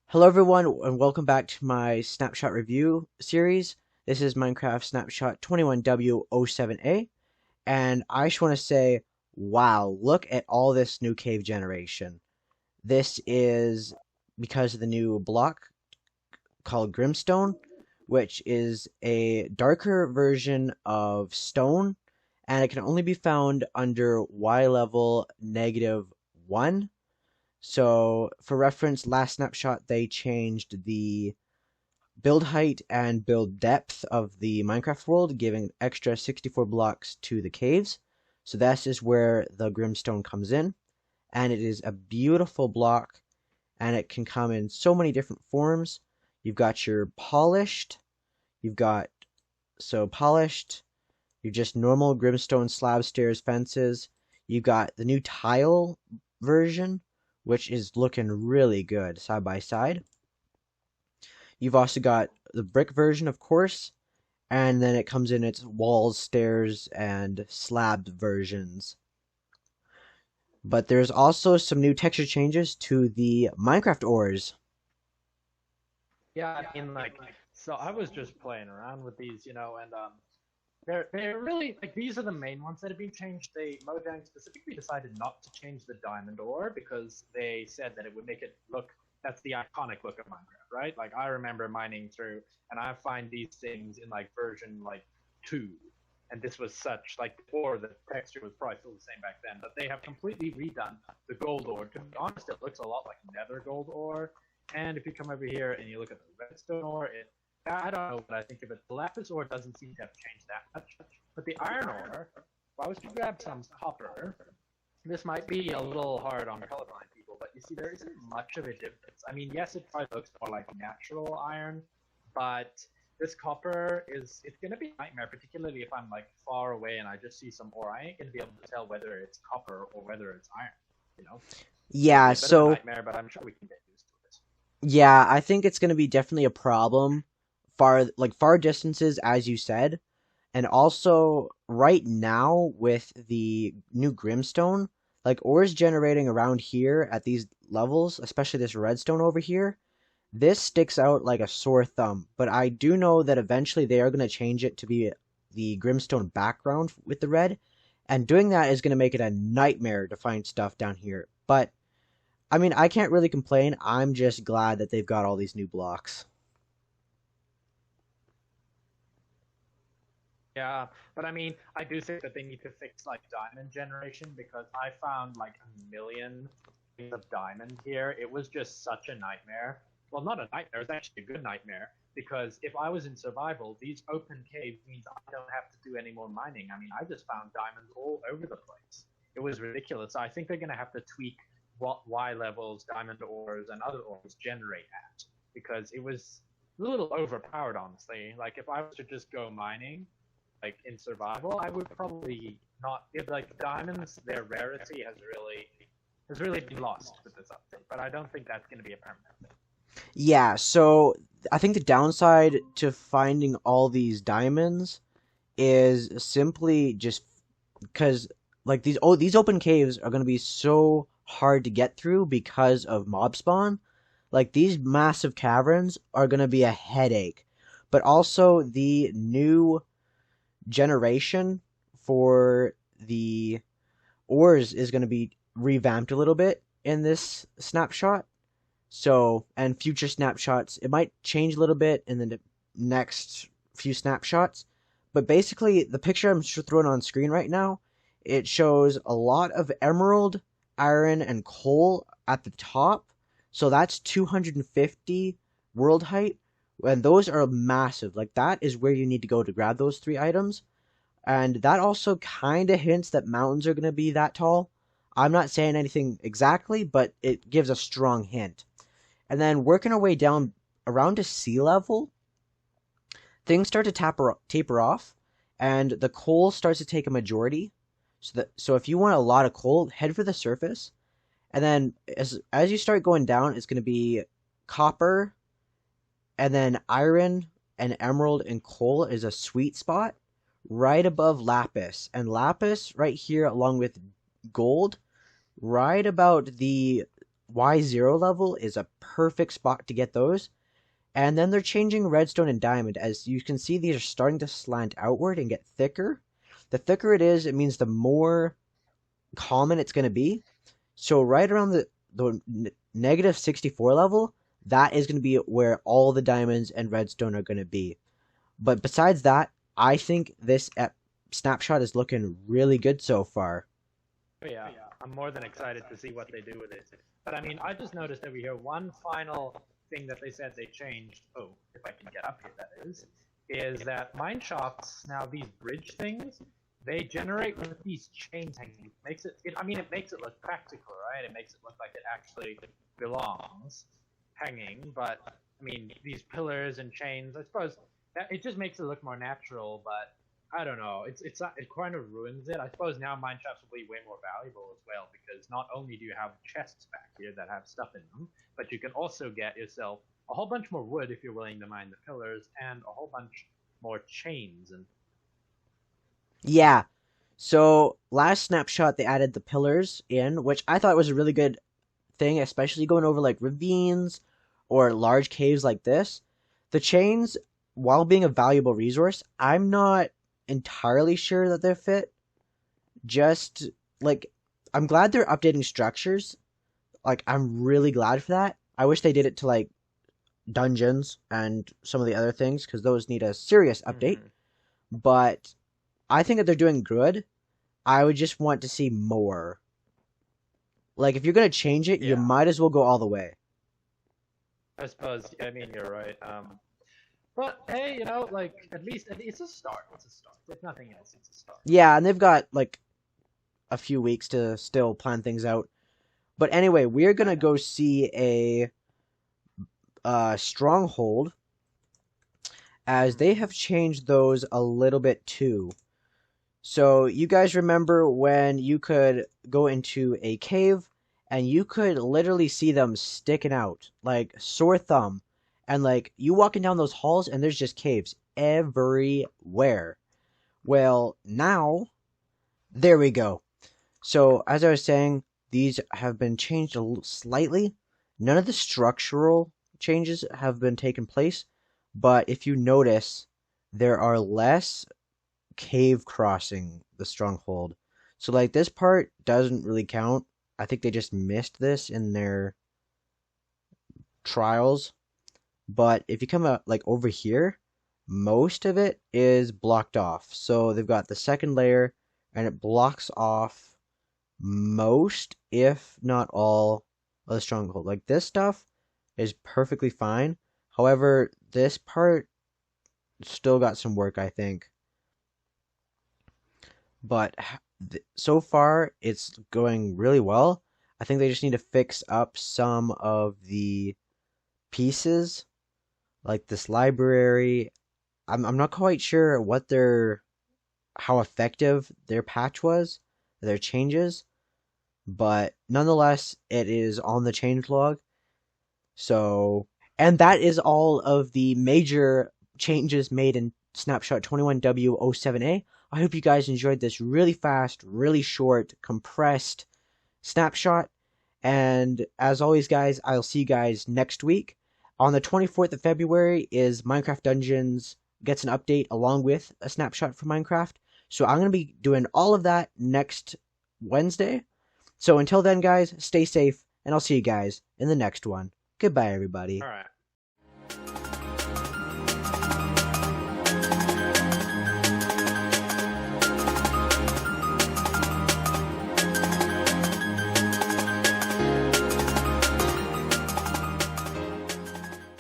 Hello everyone and welcome back to my Snapshot review series. This is Minecraft Snapshot 21W07A, and I just want to say, wow, look at all this new cave generation. This is because of the new block called GRIMSTONE, which is a darker version of stone, and it can only be found under Y level -1. So, for reference, last snapshot they changed the build height and build depth of the Minecraft world, giving extra 64 blocks to the caves. So this is where the Grimstone comes in, and it is a beautiful block, and it can come in so many different forms. You've got your polished, you've got polished, your just normal Grimstone slab stairs fences. You've got the new tile version, which is looking really good side by side. You've also got the brick version, of course, and then it comes in its walls, stairs, and slab versions. But there's also some new texture changes to the Minecraft ores. Yeah, so I was just playing around with these, and they're really like these are the main ones that have been changed. Mojang specifically decided not to change the diamond ore because they said that it would make it look that's the iconic look of Minecraft, right? Like I remember mining through and I find these things in like version like 2. And this was such like before the texture was probably still the same back then, but they have completely redone the gold ore. To be honest, it looks a lot like nether gold ore. And if you come over here and you look at the redstone ore, I don't know what I think of it. The lapis ore doesn't seem to have changed that much. But the iron ore, if I was to grab some copper, this might be a little hard on colorblind people, but you see there isn't much of a difference. I mean, yes, it probably looks more like natural iron, but this copper it's going to be a nightmare, particularly if I'm like far away and I just see some ore. I ain't going to be able to tell whether it's copper or whether it's iron, you know? It's going to Yeah, be a bit of a so nightmare, but I'm sure we can get used to it. yeah, I think it's going to be definitely a problem far distances, as you said. And also, right now with the new Grimstone, like ores generating around here at these levels, especially this redstone over here, this sticks out like a sore thumb. But I do know that eventually they are going to change it to be the Grimstone background with the red, and doing that is going to make it a nightmare to find stuff down here. But I mean, I can't really complain. I'm just glad that they've got all these new blocks. Yeah, but I mean, I do think that they need to fix like diamond generation because I found like a million things of diamond here. It was just such a nightmare. Well, not a nightmare, it's actually a good nightmare because if I was in survival, these open caves means I don't have to do any more mining. I mean, I just found diamonds all over the place. It was ridiculous. I think they're going to have to tweak what Y levels diamond ores and other ores generate at because it was a little overpowered, honestly. Like if I was to just go mining, like in survival, I would probably not. If like diamonds, their rarity has really been lost with this update. But I don't think that's going to be a permanent thing. Yeah, so I think the downside to finding all these diamonds is simply just because like these open caves are going to be so hard to get through because of mob spawn. Like these massive caverns are going to be a headache. But also the new generation for the ores is going to be revamped a little bit in this snapshot. So, and future snapshots, it might change a little bit in the next few snapshots. But basically, the picture I'm throwing on screen right now, it shows a lot of emerald, iron, and coal at the top. So that's 250 world height. And those are massive. Like, that is where you need to go to grab those three items. And that also kind of hints that mountains are going to be that tall. I'm not saying anything exactly, but it gives a strong hint. And then working our way down around to sea level, things start to taper off, and the coal starts to take a majority. So if you want a lot of coal, head for the surface, and then as you start going down, it's going to be copper, and then iron and emerald and coal is a sweet spot right above lapis, and lapis right here along with gold right about the Y0 level is a perfect spot to get those. And then they're changing redstone and diamond. As you can see, these are starting to slant outward and get thicker. The thicker it is, it means the more common it's going to be. So right around the negative 64 level, that is going to be where all the diamonds and redstone are going to be. But besides that, I think this snapshot is looking really good so far. Oh, yeah, I'm more than excited to see what they do with it. But I mean, I just noticed over here one final thing that they said they changed. Oh, if I can get up here, that is that mine shafts now these bridge things they generate with these chains hanging. I mean, it makes it look practical, right? It makes it look like it actually belongs hanging. But I mean, these pillars and chains, I suppose that it just makes it look more natural. But I don't know. It kind of ruins it. I suppose now mine shafts will be way more valuable as well because not only do you have chests back here that have stuff in them, but you can also get yourself a whole bunch more wood if you're willing to mine the pillars and a whole bunch more chains and Yeah. So last snapshot they added the pillars in, which I thought was a really good thing, especially going over like ravines or large caves like this. The chains, while being a valuable resource, I'm not entirely sure that they fit. Just like I'm glad they're updating structures. Like I'm really glad for that. I wish they did it to like dungeons and some of the other things because those need a serious update. mm-hmm. But I think that they're doing good. I would just want to see more. Like if you're gonna change it, you Yeah. might as well go all the way. I suppose. I mean, you're right. But hey, like at least it's a start. It's a start. If nothing else, it's a start. Yeah, and they've got like a few weeks to still plan things out. But anyway, we're gonna go see a stronghold as they have changed those a little bit too. So you guys remember when you could go into a cave and you could literally see them sticking out like sore thumb, and like you walking down those halls and there's just caves everywhere. Well, now there we go. So as I was saying, these have been changed slightly. None of the structural changes have been taken place, but if you notice, there are less cave crossing the stronghold. So like this part doesn't really count. I think they just missed this in their trials. But if you come out like over here, most of it is blocked off. So they've got the second layer and it blocks off most, if not all, of the stronghold. Like this stuff is perfectly fine. However, this part still got some work, I think. But so far, it's going really well. I think they just need to fix up some of the pieces, like this library. I'm not quite sure how effective their patch was, their changes, but nonetheless, it is on the changelog. So, and that is all of the major changes made in Snapshot 21W07A. I hope you guys enjoyed this really fast, really short, compressed snapshot. And as always, guys, I'll see you guys next week. On the 24th of February is Minecraft Dungeons gets an update along with a snapshot for Minecraft. So I'm going to be doing all of that next Wednesday. So until then, guys, stay safe, and I'll see you guys in the next one. Goodbye, everybody. All right.